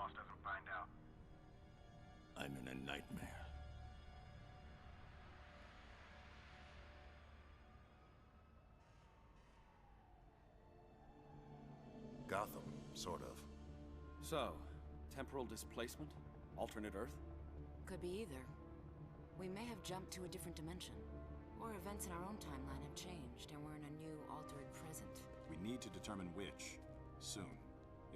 boss doesn't find out. I'm in a nightmare. Gotham, sort of. So, temporal displacement? Alternate Earth? Could be either. We may have jumped to a different dimension. Or events in our own timeline have changed, and we're in a new, altered present. We need to determine which. Soon.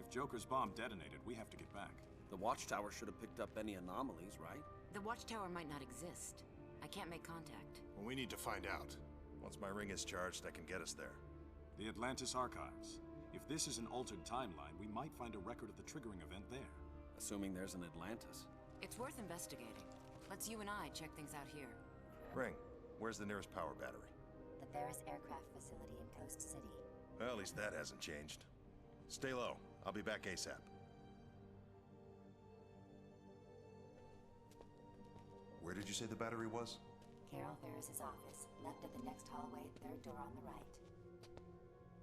If Joker's bomb detonated, we have to get back. The Watchtower should have picked up any anomalies, right? The Watchtower might not exist. I can't make contact. Well, we need to find out. Once my ring is charged, I can get us there. The Atlantis Archives. If this is an altered timeline, we might find a record of the triggering event there. Assuming there's an Atlantis. It's worth investigating. Let's you and I check things out here. Ring, where's the nearest power battery? The Ferris Aircraft Facility in Coast City. Well, at least that hasn't changed. Stay low. I'll be back ASAP. Where did you say the battery was? Carol Ferris's office, left at the next hallway, third door on the right.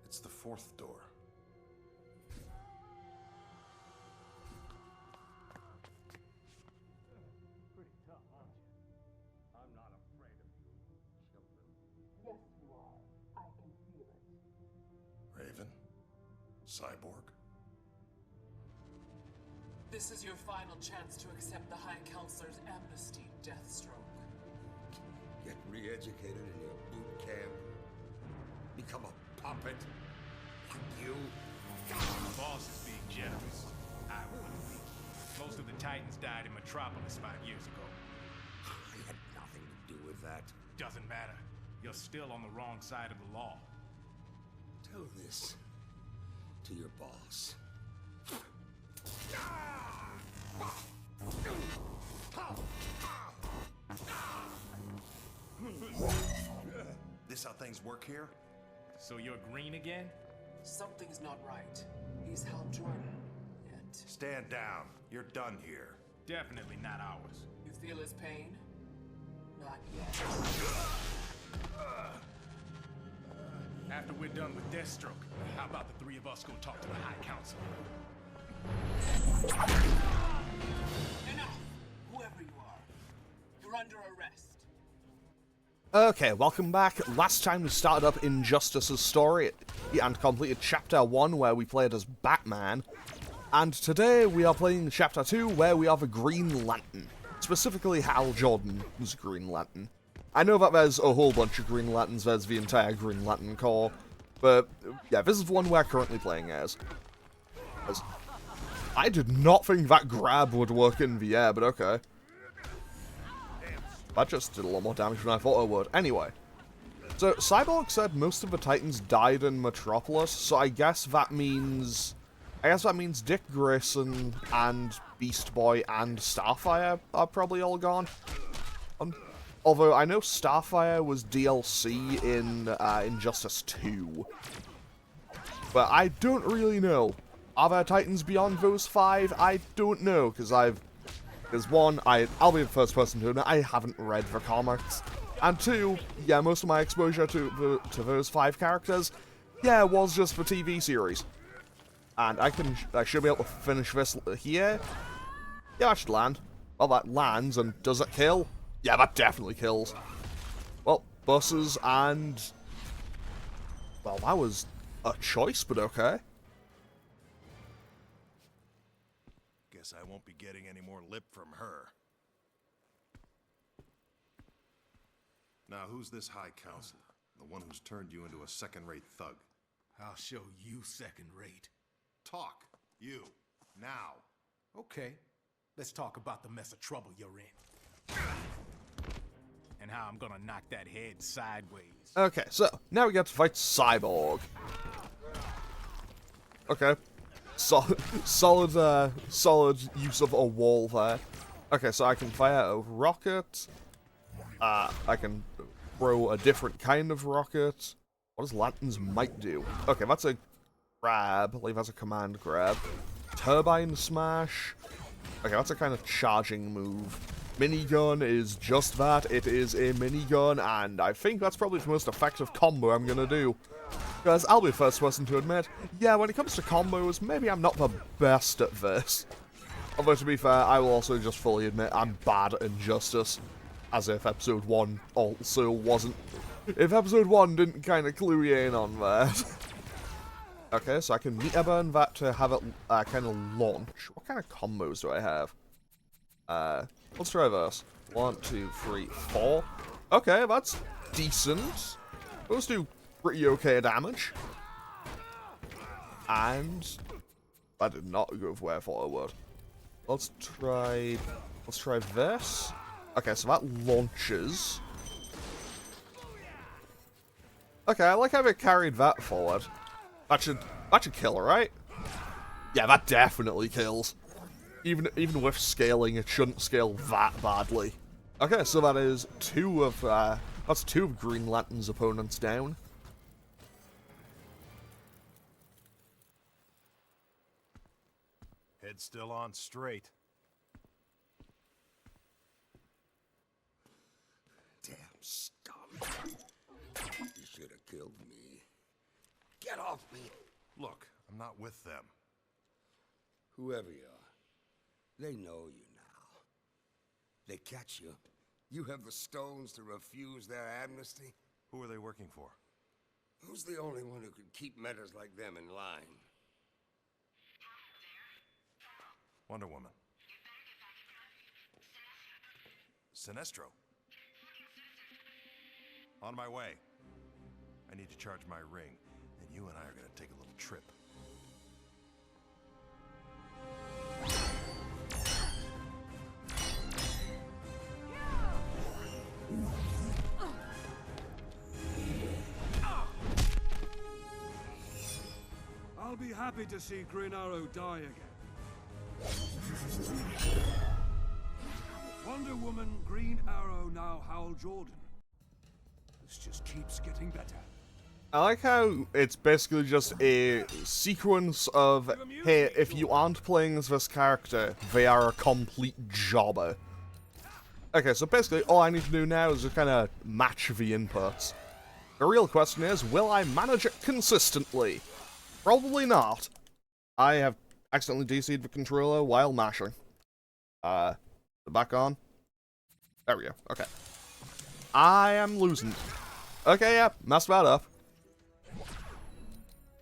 It's the fourth door. Pretty tough, aren't you? I'm not afraid of you, children. Yes, you are. I can feel it. Raven? Cyborg? This is your final chance to accept the High Counselor's amnesty, Deathstroke. Get re-educated in your boot camp. Become a puppet. Like you. The boss is being generous. I wouldn't be. Most of the Titans died in Metropolis 5 years ago. I had nothing to do with that. Doesn't matter. You're still on the wrong side of the law. Tell this to your boss. This how things work here? So you're green again? Something's not right. He's Hal Jordan. Yet. Stand down. You're done here. Definitely not ours. You feel his pain? Not yet. After we're done with Deathstroke, how about the three of us go talk to the High Council? Enough! Whoever you are, you're under arrest. Okay, welcome back. Last time we started up Injustice's story and completed Chapter 1 where we played as Batman. And today we are playing Chapter 2 where we have a Green Lantern. Specifically Hal Jordan's Green Lantern. I know that there's a whole bunch of Green Lanterns, there's the entire Green Lantern Corps. But yeah, this is one we're currently playing as. I did not think that grab would work in the air, but okay. That just did a lot more damage than I thought it would. Anyway, so Cyborg said most of the Titans died in Metropolis, so I guess that means Dick Grayson and Beast Boy and Starfire are probably all gone. Although I know Starfire was DLC in Injustice 2, but I don't really know. Are there Titans beyond those 5? I don't know, because one, I'll be the first person to admit I haven't read the comics. And 2, yeah, most of my exposure to those 5 characters, yeah, was just the TV series. And I should be able to finish this here. Yeah, I should land. Well, that lands, and does it kill? Yeah, that definitely kills. Well, buses and... well, that was a choice, but okay. Guess I won't be getting any more lip from her. Now, who's this High Counselor? The one who's turned you into a second-rate thug? I'll show you second rate. Talk. You. Now. Okay, let's talk about the mess of trouble you're in. And how I'm gonna knock that head sideways. Okay, so, now we get to fight Cyborg. Okay. Solid use of a wall there. Okay, so I can fire a rocket. I can throw a different kind of rocket. What does Lantern's Might do? Okay, that's a grab. I believe that's a command grab. Turbine Smash. Okay, that's a kind of charging move. Minigun is just that. It is a minigun, and I think that's probably the most effective combo I'm gonna do. Because I'll be the first person to admit, yeah, when it comes to combos, maybe I'm not the best at this. Although, to be fair, I will also just fully admit I'm bad at Injustice. As if Episode 1 also wasn't. If Episode 1 didn't kind of clue you in on that. Okay, so I can meter burn that to have it kind of launch. What kind of combos do I have? Let's try this. 1, 2, 3, 4. Okay, that's decent. Those do pretty okay damage. And that did not go for where I thought it would. Let's try this. Okay, so that launches. Okay, I like how they carried that forward. That should kill, right? Yeah, that definitely kills. Even with scaling, it shouldn't scale that badly. Okay, so that is two of Green Lantern's opponents down. Head still on straight. Damn scum. You should have killed me. Get off me. Look, I'm not with them. Whoever you are, they know you now. They catch you. You have the stones to refuse their amnesty? Who are they working for? Who's the only one who could keep metas like them in line? Wonder Woman. Sinestro. On my way. I need to charge my ring, and you and I are gonna take a little trip. I'll be happy to see Green Arrow die again. Wonder Woman, Green Arrow, now Hal Jordan. This just keeps getting better. I like how it's basically just a sequence of, hey, if you aren't playing as this character, they are a complete jobber. Okay, so basically all I need to do now is just kind of match the inputs. The real question is, will I manage it consistently? Probably not. I have accidentally DC'd the controller while mashing. Back on. There we go, okay. I am losing. Okay, yeah, messed that up.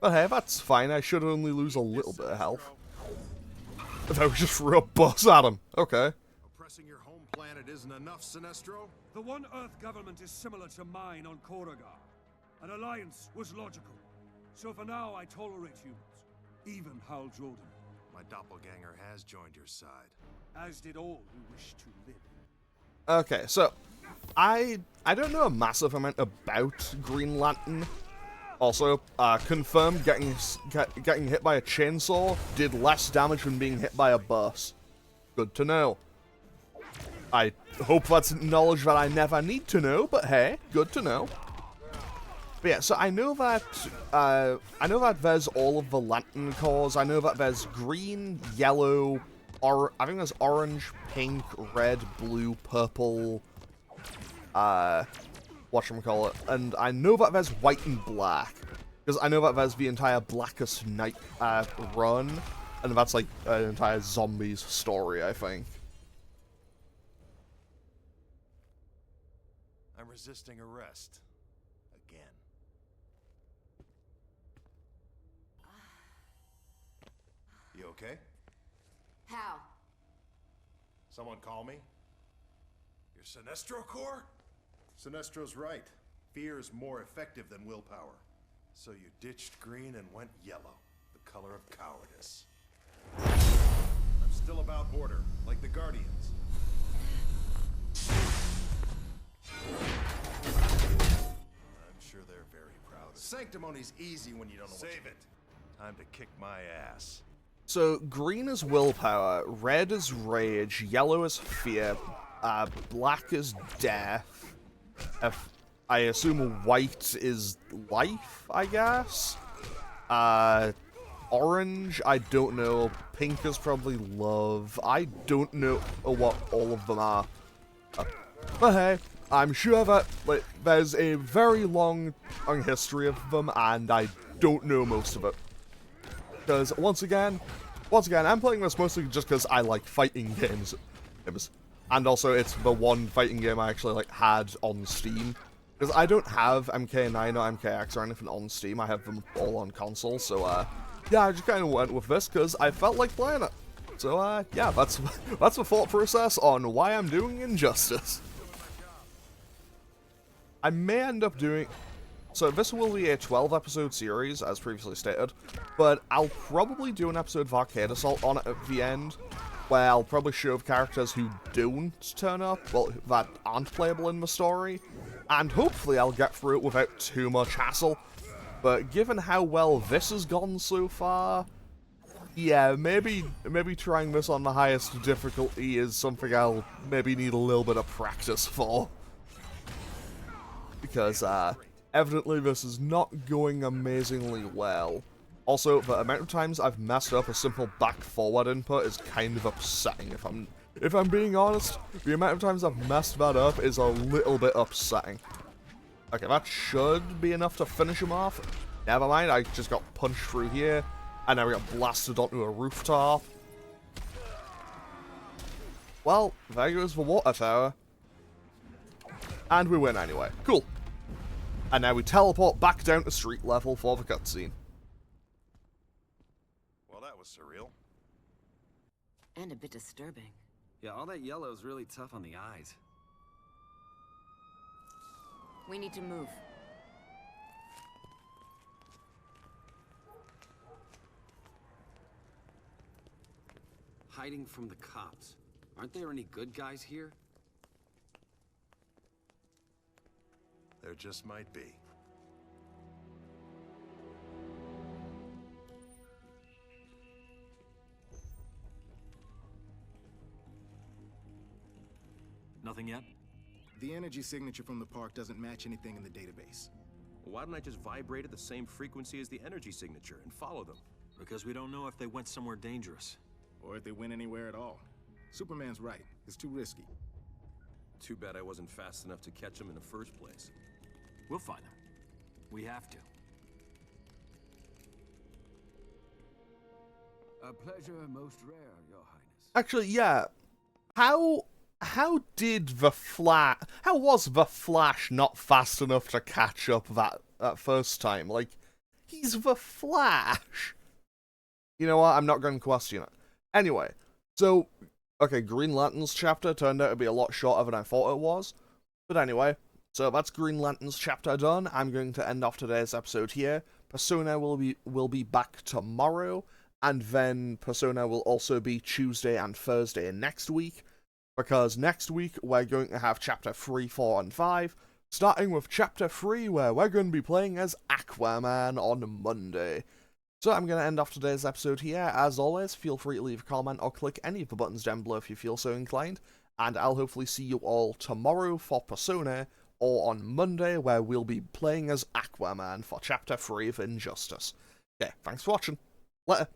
But hey, that's fine. I should only lose a little bit of health. If I just threw a bus at him. Okay. Oppressing your home planet isn't enough, Sinestro? The One Earth government is similar to mine on Koragar. An alliance was logical. So for now, I tolerate humans. Even Hal Jordan. My doppelganger has joined your side. As did all who wish to live. Okay, so I don't know a massive amount about Green Lantern. Also, confirmed getting hit by a chainsaw did less damage than being hit by a bus. Good to know. I hope that's knowledge that I never need to know, but hey, good to know. But yeah, so I know that there's all of the Lantern cores. I know that there's green, yellow, I think there's orange, pink, red, blue, purple, whatchamacallit, and I know that there's white and black, because I know that there's the entire Blackest Night run, and that's like an entire zombies story, I think. I'm resisting arrest. Again. You okay? How? Someone call me? Your Sinestro Corps? Sinestro's right. Fear is more effective than willpower. So you ditched green and went yellow, the color of cowardice. I'm still about order, like the Guardians. I'm sure they're very proud of it. Sanctimony's easy when you don't know Save it. Time to kick my ass. So, green is willpower, red is rage, yellow is fear, black is death, I assume white is life, I guess? Orange, I don't know, pink is probably love, I don't know what all of them are. But hey, I'm sure that there's a very long history of them, and I don't know most of it. Because, once again, once again, I'm playing this mostly just because I like fighting games. And also, it's the one fighting game I actually like had on Steam. Because I don't have MK9 or MKX or anything on Steam, I have them all on console, so yeah, I just kind of went with this because I felt like playing it. So yeah, that's the thought process on why I'm doing Injustice. I may end up doing... So this will be a 12-episode series, as previously stated, but I'll probably do an episode of Arcade Assault on it at the end, where I'll probably show characters who don't turn up, well, that aren't playable in the story, and hopefully I'll get through it without too much hassle. But given how well this has gone so far, yeah, maybe trying this on the highest difficulty is something I'll maybe need a little bit of practice for. Because, evidently this is not going amazingly well. Also, the amount of times I've messed up a simple back-forward input is kind of upsetting, if I'm being honest. The amount of times I've messed that up is a little bit upsetting. Okay, that should be enough to finish him off. Never mind, I just got punched through here, and now we got blasted onto a rooftop. Well, there goes the water tower. And we win anyway. Cool. And now we teleport back down to street level for the cutscene. Well, that was surreal. And a bit disturbing. Yeah, all that yellow is really tough on the eyes. We need to move. Hiding from the cops. Aren't there any good guys here? There just might be. Nothing yet? The energy signature from the park doesn't match anything in the database. Why don't I just vibrate at the same frequency as the energy signature and follow them? Because we don't know if they went somewhere dangerous. Or if they went anywhere at all. Superman's right. It's too risky. Too bad I wasn't fast enough to catch them in the first place. We'll find them. We have to. A pleasure most rare, Your Highness. Actually, yeah. How was the Flash not fast enough to catch up that first time? Like, he's the Flash. You know what? I'm not going to question it. Anyway, so, okay, Green Lantern's chapter turned out to be a lot shorter than I thought it was. But anyway, so that's Green Lantern's chapter done. I'm going to end off today's episode here. Persona will be back tomorrow, and then Persona will also be Tuesday and Thursday next week. Because next week, we're going to have Chapter 3, 4, and 5, starting with Chapter 3, where we're going to be playing as Aquaman on Monday. So I'm going to end off today's episode here. As always, feel free to leave a comment or click any of the buttons down below if you feel so inclined, and I'll hopefully see you all tomorrow for Persona, or on Monday, where we'll be playing as Aquaman for Chapter 3 of Injustice. Okay, thanks for watching. Later.